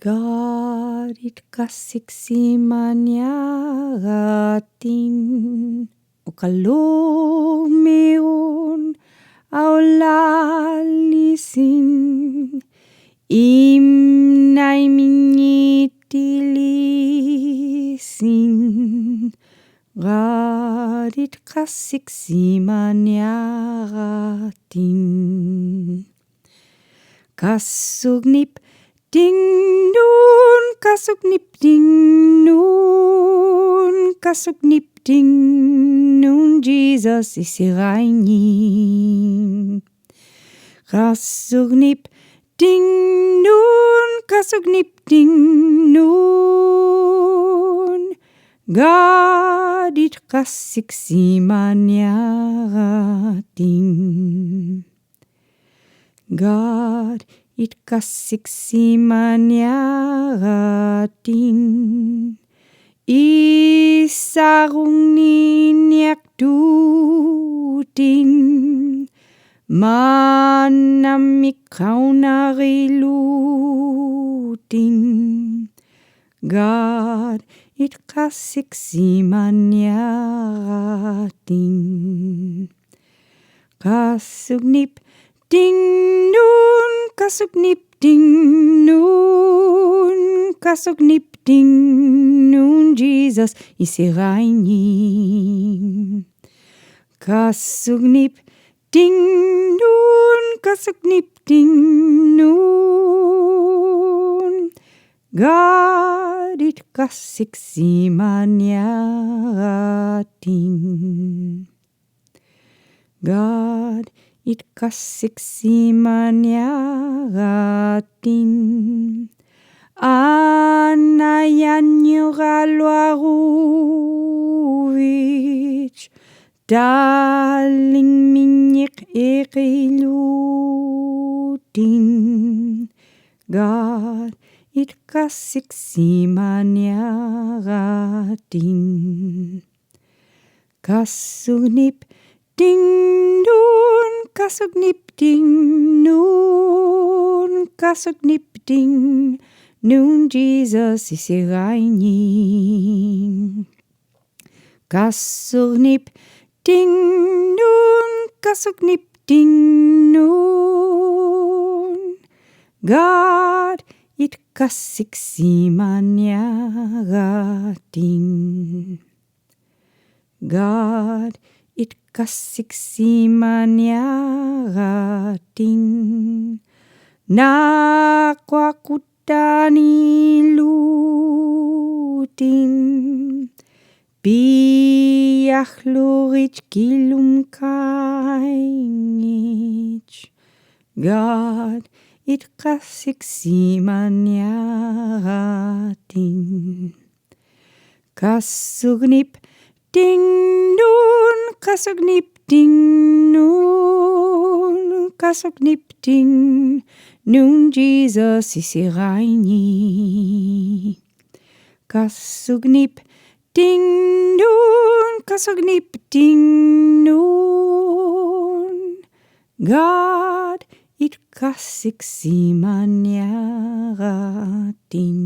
God itkasiksi maniaratin o kalumeon aulalisin imnai minitilisin God itkasiksi maniaratin kasugnip ding nun, kasuk nip ding nun, kasuk nip ding nun, Jesus is reinin. Kasuk nip ding nun, kasuk nip ding nun, God it kasik simanyaratin. God it kasiksi maniaratin isarung ninyak dutin manamik kau narilutin God it kasiksi maniaratin kasugnip ding nun, kasuk nip ding nun, kasuk nip ding nun, Jesus is reinin. Kasuk nip ding nun, kasuk nip ding nun, God it kasiksi maniaratin. God it kasiksi maniaratin anayan yugaluaruvich daling minyik ikilutin God it kasiksi maniaratin kasugnip ding nun, kasuk nip ding nun, kasuk nip ding nun, Jesus is reinin. Kasuk nip ding nun, kasuk nip ding nun, God it kasiksi maniaratin. God it kasiksi maniaratin nakwakutani lutin biach lurich kilum kainich God it kasiksi maniaratin kasugnip ding nun, kasuk nip ding nun, kasuk nip ding nun, Jesus is reinin. Kasuk nip ding nun, kasuk nip ding nun, God it kasiksi maniaratin.